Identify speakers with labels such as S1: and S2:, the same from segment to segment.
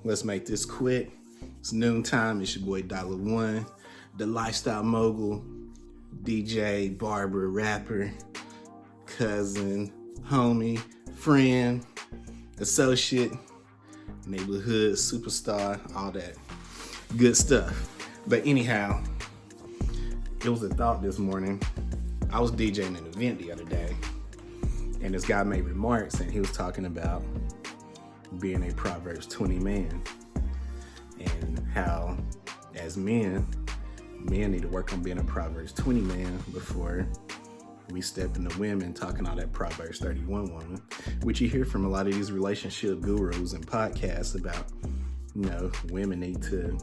S1: Let's make this quick. It's noontime. It's your boy $1, the lifestyle mogul, DJ, barber, rapper, cousin, homie, friend, associate, neighborhood superstar, all that good stuff. But anyhow, it was a thought this morning. I was DJing an event the other day, and this guy made remarks, and he was talking about being a Proverbs 20 man, and how as men need to work on being a Proverbs 20 man before we step into women talking all that Proverbs 31 woman, which you hear from a lot of these relationship gurus and podcasts about, women need to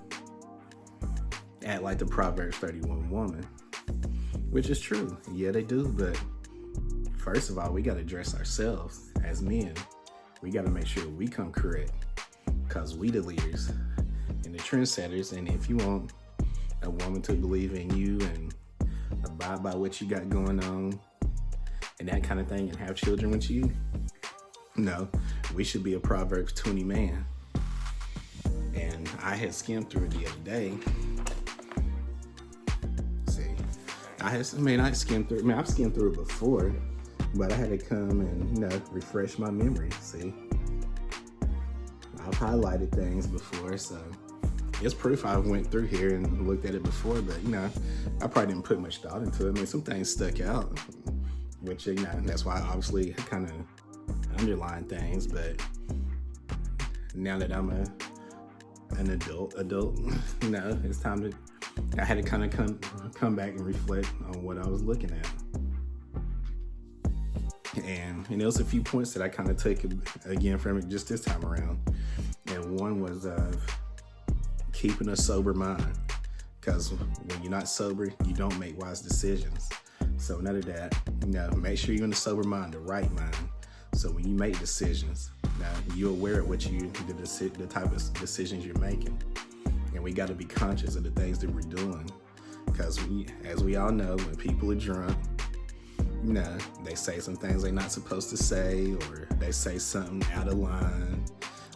S1: act like the Proverbs 31 woman, which is true. Yeah, they do. But first of all, we got to address ourselves as men. We got to make sure we come correct, because we the leaders and the trendsetters. And if you want a woman to believe in you and abide by what you got going on and that kind of thing and have children with you, we should be a Proverbs 20 man. And I had skimmed through it the other day. I've skimmed through it before, but I had to come and, refresh my memory. See, I've highlighted things before, so it's proof I went through here and looked at it before, but, I probably didn't put much thought into it. I mean, some things stuck out, which, that's why I obviously kind of underline things, but now that I'm an adult, it's time to, I had to kind of come back and reflect on what I was looking at. And there was a few points that I kind of took again from it just this time around. And one was keeping a sober mind. Because when you're not sober, you don't make wise decisions. So none of that, make sure you're in the sober mind, the right mind. So when you make decisions, you're aware of the type of decisions you're making. And we got to be conscious of the things that we're doing. Because as we all know, when people are drunk, they say some things they're not supposed to say, or they say something out of line,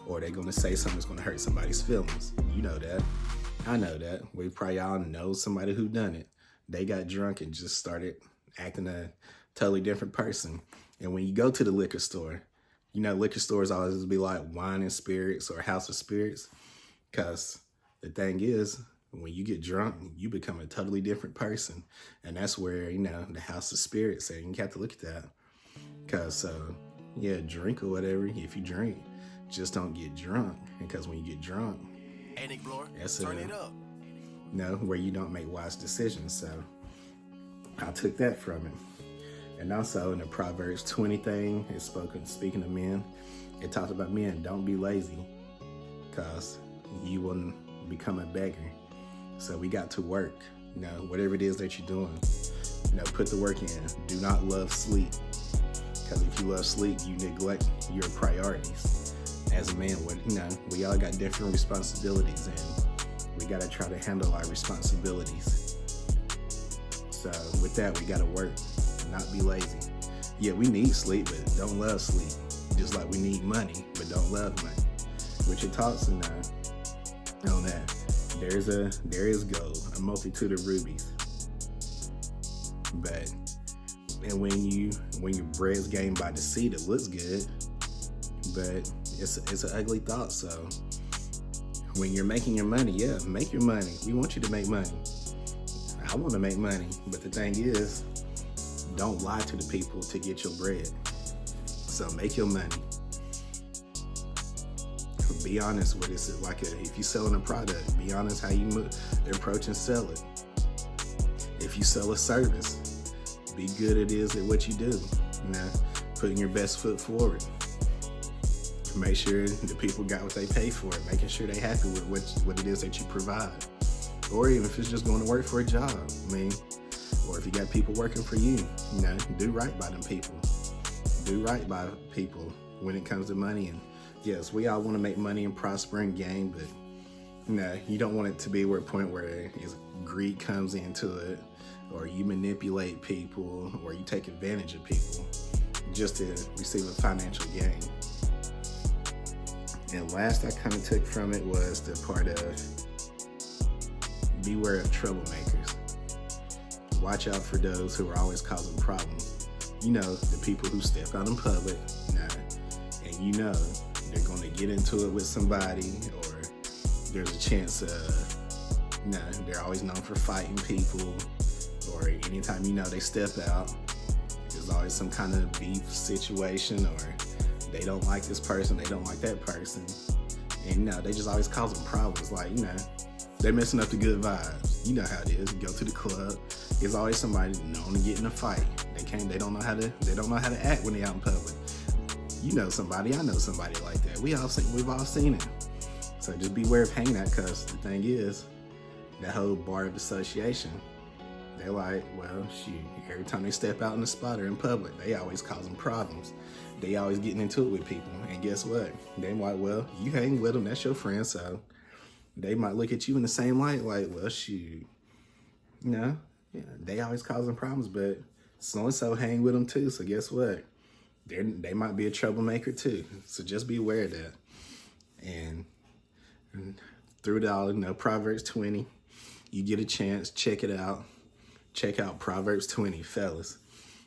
S1: or they're going to say something that's going to hurt somebody's feelings. You know that. I know that. We probably all know somebody who done it. They got drunk and just started acting a totally different person. And when you go to the liquor store, liquor stores always be like wine and spirits or house of spirits. Because the thing is, when you get drunk, you become a totally different person. And that's where, the house of spirits, and you have to look at that. Because, drink or whatever, if you drink, just don't get drunk. Because when you get drunk, that's where you don't make wise decisions. So I took that from it. And also in the Proverbs 20 thing, it's speaking of men, it talks about men, don't be lazy, because you will become a beggar. So we got to work, whatever it is that you're doing, put the work in. Do not love sleep, because if you love sleep, you neglect your priorities. As a man, we all got different responsibilities, and we got to try to handle our responsibilities. So with that, we got to work, not be lazy. Yeah, we need sleep, but don't love sleep. Just like we need money, but don't love money. Which it talks in on that. There is gold, a multitude of rubies. And when your bread's gained by deceit, it looks good, but it's an ugly thought. So when you're making your money, make your money. We want you to make money. I want to make money, but the thing is, don't lie to the people to get your bread. So make your money. Be honest with it. If you're selling a product, be honest how you approach and sell it. If you sell a service, be good at what you do. Putting your best foot forward. Make sure the people got what they pay for it. Making sure they're happy with what it is that you provide. Or even if it's just going to work for a job. Or if you got people working for you, do right by them people. Do right by people when it comes to money. And yes, we all want to make money and prosper and gain, but you don't want it to be a point where greed comes into it, or you manipulate people, or you take advantage of people just to receive a financial gain. And last I kind of took from it was the part of beware of troublemakers. Watch out for those who are always causing problems. You know, the people who step out in public, and you know they're going to get into it with somebody, or there's a chance they're always known for fighting people, or anytime you know they step out, there's always some kind of beef situation, or they don't like this person, they don't like that person, and they just always causing problems. Like, they're messing up the good vibes. You know how it is. You go to the club, there's always somebody known to get in a fight. They don't know how to act when they're out in public. You know somebody, I know somebody like that. We've all seen it. So just beware of hanging out, because the thing is, that whole bar of association, they're like, well, shoot, every time they step out in the spot or in public, they always causing problems. They always getting into it with people. And guess what? They like, well, you hang with them, that's your friend, so they might look at you in the same light, like, well, shoot, they always causing problems, but so-and-so hang with them too, so guess what? They might be a troublemaker too. So just be aware of that. And through it all, Proverbs 20, you get a chance, check it out. Check out Proverbs 20, fellas.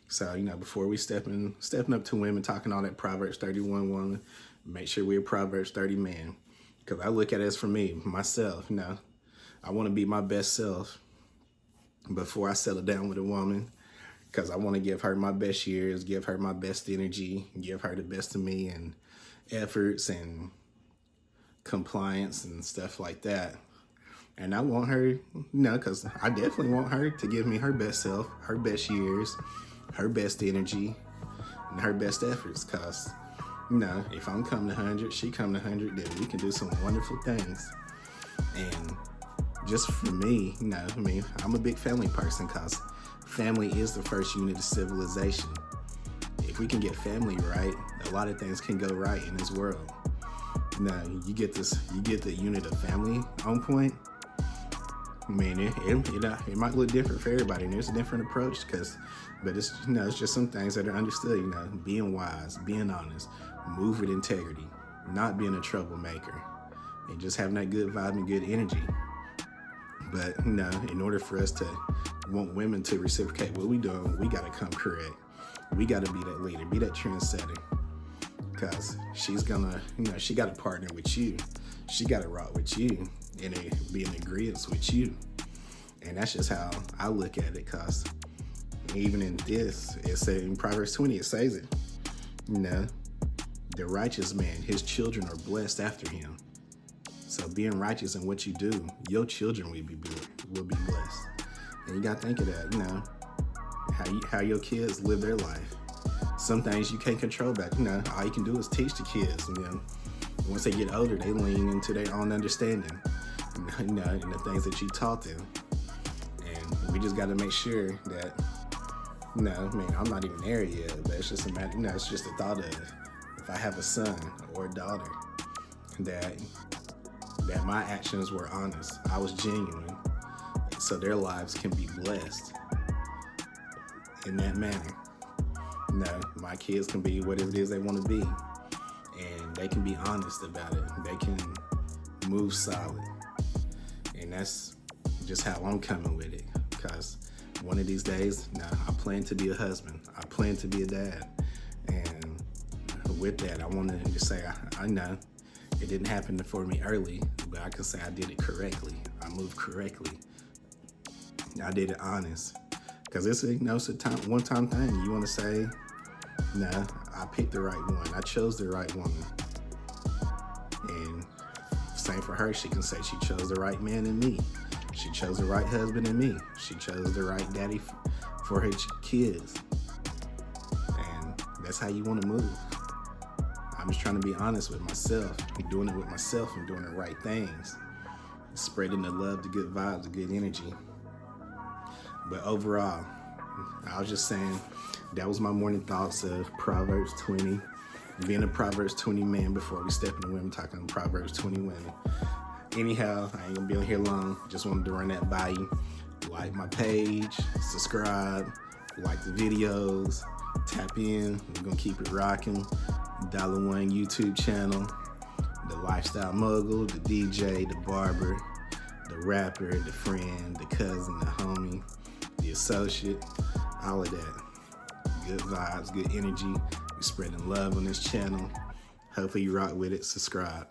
S1: So, before we stepping up to women, talking all that Proverbs 31 woman, make sure we're a Proverbs 30 man. Because I look at it as for me, myself, I want to be my best self before I settle down with a woman. Because I want to give her my best years, give her my best energy, give her the best of me, and efforts and compliance and stuff like that. And I want her, because I definitely want her to give me her best self, her best years, her best energy, and her best efforts. Because, if I'm coming to 100, she come to 100, then we can do some wonderful things. And just for me, I'm a big family person, because family is the first unit of civilization. If we can get family right, a lot of things can go right in this world. You get the unit of family on point. Man, it might look different for everybody, and there's a different approach, but it's it's just some things that are understood. Being wise, being honest, move with integrity, not being a troublemaker, and just having that good vibe and good energy. But in order for us to want women to reciprocate what we doing, we gotta come correct. We gotta be that leader, be that trendsetter, because she's gonna, she gotta partner with you. She gotta rock with you and be in agreement with you. And that's just how I look at it, because even in this, it says in Proverbs 20, it says it. The righteous man, his children are blessed after him. So being righteous in what you do, your children will be blessed. And you gotta think of that, how your kids live their life. Some things you can't control back, all you can do is teach the kids. Once they get older, they lean into their own understanding, and the things that you taught them. And we just gotta make sure that, I'm not even there yet, but it's just a matter, it's just a thought of, if I have a son or a daughter, that my actions were honest, I was genuine, so their lives can be blessed in that manner. My kids can be whatever it is they want to be, and they can be honest about it. They can move solid, and that's just how I'm coming with it. Because one of these days, I plan to be a husband. I plan to be a dad, and with that, I want to just say I know it didn't happen for me early, but I can say I did it correctly. I moved correctly. I did it honest. Because it's a one-time thing. You want to say, I picked the right one. I chose the right woman. And same for her. She can say she chose the right man in me. She chose the right husband in me. She chose the right daddy for her kids. And that's how you want to move. I'm just trying to be honest with myself. I'm doing it with myself and doing the right things. Spreading the love, the good vibes, the good energy. But overall, I was just saying, that was my morning thoughts of Proverbs 20. Being a Proverbs 20 man before we step into women, talking Proverbs 20 women. Anyhow, I ain't gonna be on here long. Just wanted to run that by you. Like my page, subscribe, like the videos, tap in. We're gonna keep it rocking. $1 YouTube channel. The lifestyle mogul, the DJ, the barber, the rapper, the friend, the cousin, the homie, the associate, all of that. Good vibes, good energy. We're spreading love on this channel. Hopefully you rock with it. Subscribe.